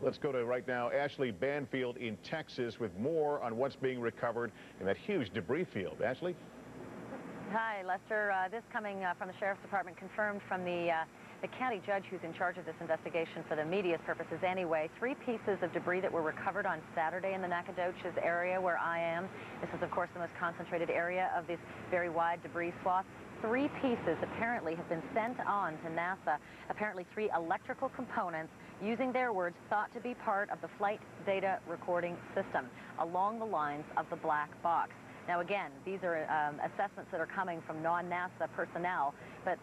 Let's go to right now Ashley Banfield in Texas with more on what's being recovered in that huge debris field. Ashley? Hi, Lester. This coming from the Sheriff's Department, confirmed from the county judge who's in charge of this investigation for the media's purposes anyway. 3 pieces of debris that were recovered on Saturday in the Nacogdoches area where I am. This is, of course, the most concentrated area of this very wide debris swath. 3 pieces apparently have been sent on to NASA. Apparently 3 electrical components, using their words, thought to be part of the flight data recording system along the lines of the black box. Now, again, these are assessments that are coming from non-NASA personnel, but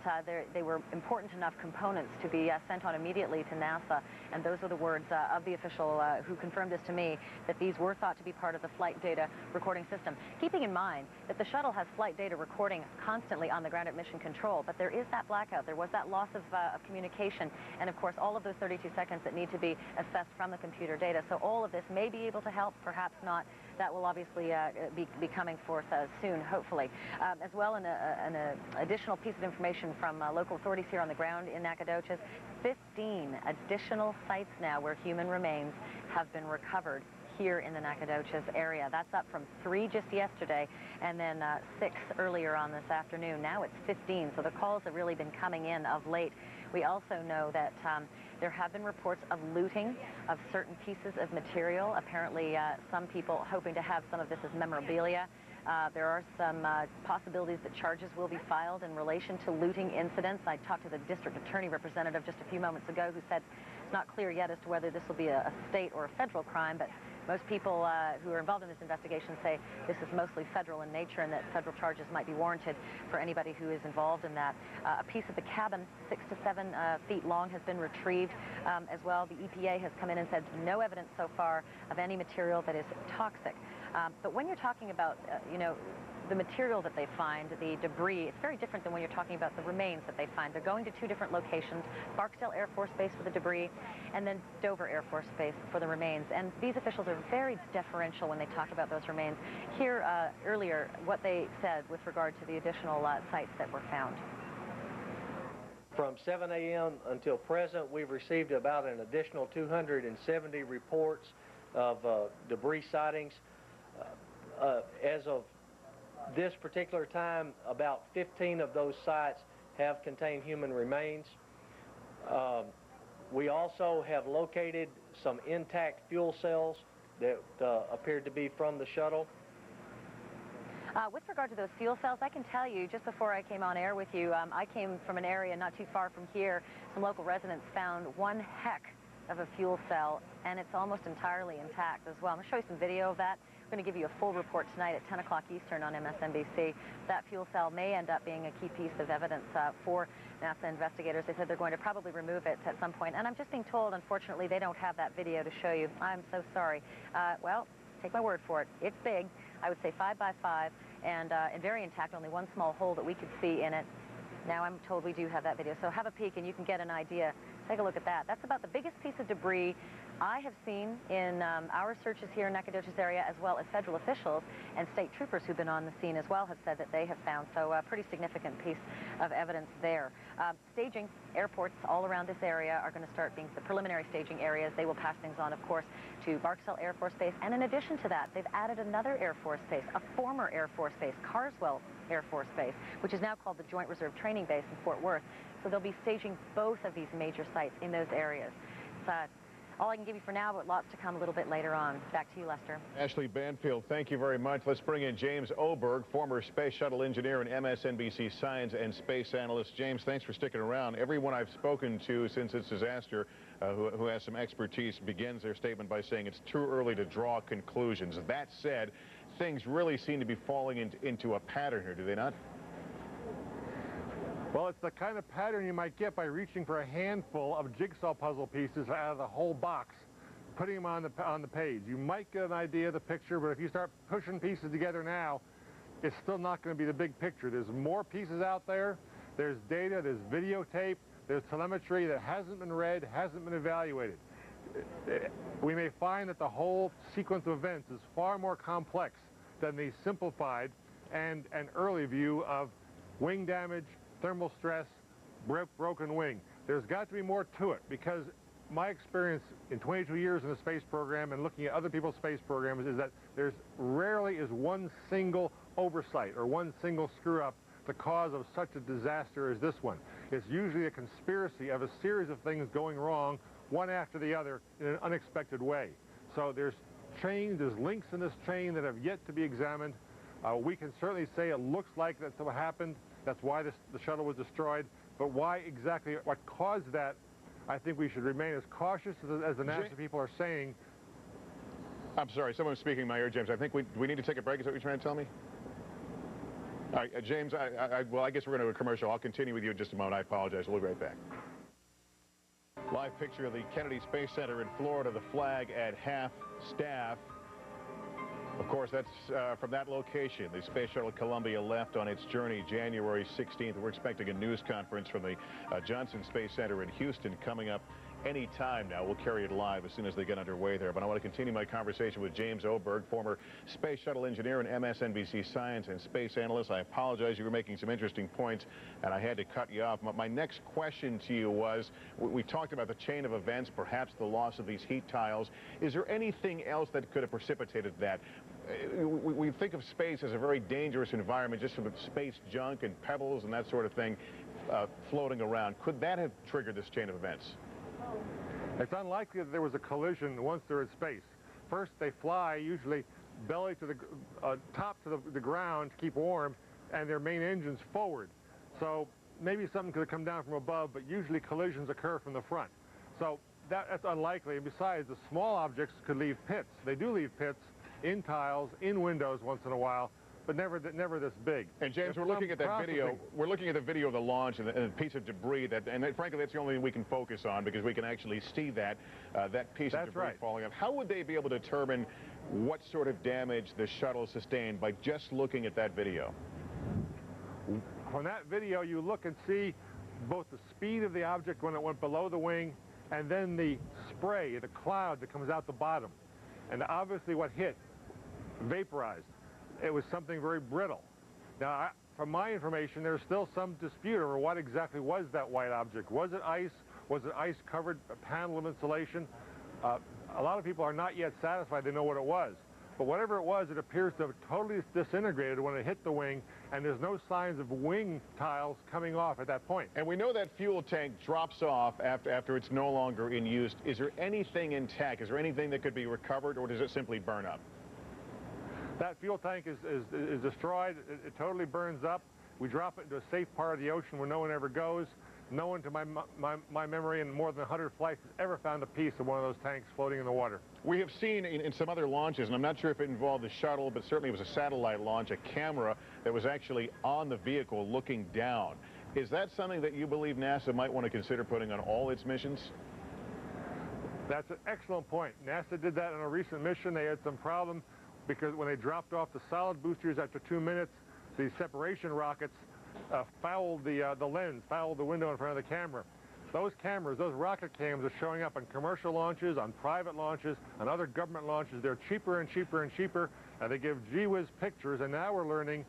they were important enough components to be sent on immediately to NASA, and those are the words of the official who confirmed this to me, that these were thought to be part of the flight data recording system. Keeping in mind that the shuttle has flight data recording constantly on the ground at Mission Control, but there is that blackout, there was that loss of communication, and of course all of those 32 seconds that need to be assessed from the computer data. So all of this may be able to help, perhaps not. That will obviously be coming forth soon, hopefully. As well, an additional piece of information from local authorities here on the ground in Nacogdoches, 15 additional sites now where human remains have been recovered here in the Nacogdoches area. That's up from 3 just yesterday, and then 6 earlier on this afternoon. Now it's 15, so the calls have really been coming in of late. We also know that there have been reports of looting of certain pieces of material. Apparently, some people hoping to have some of this as memorabilia. There are some possibilities that charges will be filed in relation to looting incidents. I talked to the district attorney representative just a few moments ago who said it's not clear yet as to whether this will be a state or a federal crime, but most people who are involved in this investigation say this is mostly federal in nature and that federal charges might be warranted for anybody who is involved in that. A piece of the cabin, 6 to 7 feet long, has been retrieved as well. The EPA has come in and said no evidence so far of any material that is toxic. But when you're talking about, the material that they find, the debris, it's very different than when you're talking about the remains that they find. They're going to 2 different locations, Barksdale Air Force Base for the debris, and then Dover Air Force Base for the remains. And these officials are very deferential when they talk about those remains. Here earlier, what they said with regard to the additional sites that were found. From 7 a.m. until present, we've received about an additional 270 reports of debris sightings. As of this particular time, about 15 of those sites have contained human remains. We also have located some intact fuel cells that appeared to be from the shuttle. With regard to those fuel cells, I can tell you, just before I came on air with you, I came from an area not too far from here. Some local residents found one heck of a fuel cell, and it's almost entirely intact as well. I'm going to show you some video of that. I'm going to give you a full report tonight at 10 o'clock Eastern on MSNBC. That fuel cell may end up being a key piece of evidence for NASA investigators. They said they're going to probably remove it at some point. And I'm just being told, unfortunately, they don't have that video to show you. I'm so sorry. Well, take my word for it. It's big. I would say 5 by 5 and very intact, only one small hole that we could see in it. Now I'm told we do have that video. So have a peek and you can get an idea. Take a look at that. That's about the biggest piece of debris I have seen in our searches here in Nacogdoches area, as well as federal officials and state troopers who've been on the scene as well have said that they have found. So a pretty significant piece of evidence there. Staging, airports all around this area are going to start being the preliminary staging areas. They will pass things on, of course, to Barksdale Air Force Base. And in addition to that, they've added another Air Force Base, a former Air Force Base, Carswell Air Force Base, which is now called the Joint Reserve Training Base in Fort Worth. So they'll be staging both of these major sites in those areas. It's all I can give you for now, but lots to come a little bit later on. Back to you, Lester. Ashley Banfield, thank you very much. Let's bring in James Oberg, former space shuttle engineer and MSNBC science and space analyst. James, thanks for sticking around. Everyone I've spoken to since this disaster who has some expertise begins their statement by saying it's too early to draw conclusions. That said, things really seem to be falling into a pattern here, do they not? Well, it's the kind of pattern you might get by reaching for a handful of jigsaw puzzle pieces out of the whole box, putting them on the page. You might get an idea of the picture, but if you start pushing pieces together now, it's still not going to be the big picture. There's more pieces out there. There's data, there's videotape, there's telemetry that hasn't been read, hasn't been evaluated. We may find that the whole sequence of events is far more complex than the simplified and an early view of wing damage, thermal stress, broken wing. There's got to be more to it, because my experience in 22 years in the space program and looking at other people's space programs is that there's rarely is one single oversight or one single screw-up the cause of such a disaster as this one. It's usually a conspiracy of a series of things going wrong, one after the other, in an unexpected way. So there's links in this chain that have yet to be examined. We can certainly say it looks like that's what happened. That's why the shuttle was destroyed. But why exactly, what caused that, I think we should remain as cautious as the NASA people are saying. I'm sorry, someone was speaking in my ear, James. I think we need to take a break. Is that what you're trying to tell me? All right, James, well, I guess we're going to a commercial. I'll continue with you in just a moment. I apologize. We'll be right back. Live picture of the Kennedy Space Center in Florida, the flag at half-staff. Of course, that's from that location. The Space Shuttle Columbia left on its journey January 16th. We're expecting a news conference from the Johnson Space Center in Houston coming up any time now. We'll carry it live as soon as they get underway there. But I want to continue my conversation with James Oberg, former space shuttle engineer and MSNBC science and space analyst. I apologize, you were making some interesting points and I had to cut you off. My next question to you was, we talked about the chain of events, perhaps the loss of these heat tiles. Is there anything else that could have precipitated that? We think of space as a very dangerous environment, just with space junk and pebbles and that sort of thing floating around. Could that have triggered this chain of events? It's unlikely that there was a collision once they're in space. First, they fly, usually belly to the top to the ground to keep warm, and their main engine's forward. So maybe something could have come down from above, but usually collisions occur from the front. So that's unlikely. And besides, the small objects could leave pits. They do leave pits in tiles, in windows once in a while, but never this big. And James, we're looking at that video. We're looking at the video of the launch and a piece of debris frankly, that's the only thing we can focus on because we can actually see that piece of debris falling off. How would they be able to determine what sort of damage the shuttle sustained by just looking at that video? From that video, you look and see both the speed of the object when it went below the wing and then the spray, the cloud that comes out the bottom. And obviously what hit vaporized. It was something very brittle. Now, from my information, there's still some dispute over what exactly was that white object. Was it ice? Was it ice-covered panel of insulation? A lot of people are not yet satisfied they know what it was. But whatever it was, it appears to have totally disintegrated when it hit the wing, and there's no signs of wing tiles coming off at that point. And we know that fuel tank drops off after it's no longer in use. Is there anything intact? Is there anything that could be recovered, or does it simply burn up? That fuel tank is destroyed. It totally burns up. We drop it into a safe part of the ocean where no one ever goes. No one, to my memory, in more than 100 flights has ever found a piece of one of those tanks floating in the water. We have seen in some other launches, and I'm not sure if it involved the shuttle, but certainly it was a satellite launch, a camera that was actually on the vehicle looking down. Is that something that you believe NASA might want to consider putting on all its missions? That's an excellent point. NASA did that on a recent mission. They had some problem because when they dropped off the solid boosters after 2 minutes, the separation rockets fouled the lens, fouled the window in front of the camera. Those cameras, those rocket cams are showing up on commercial launches, on private launches, on other government launches. They're cheaper and cheaper and cheaper, and they give gee-whiz pictures, and now we're learning,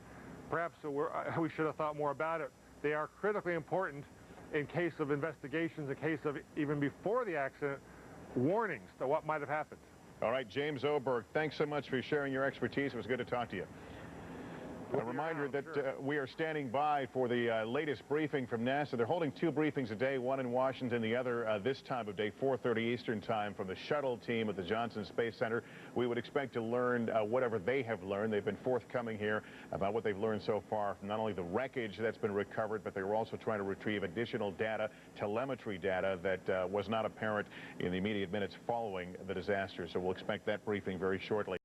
perhaps we should have thought more about it. They are critically important in case of investigations, in case of even before the accident, warnings to what might have happened. All right, James Oberg, thanks so much for sharing your expertise. It was good to talk to you. A reminder that we are standing by for the latest briefing from NASA. They're holding 2 briefings a day, one in Washington, the other this time of day, 4:30 Eastern time, from the shuttle team at the Johnson Space Center. We would expect to learn whatever they have learned. They've been forthcoming here about what they've learned so far from not only the wreckage that's been recovered, but they were also trying to retrieve additional data, telemetry data that was not apparent in the immediate minutes following the disaster. So we'll expect that briefing very shortly.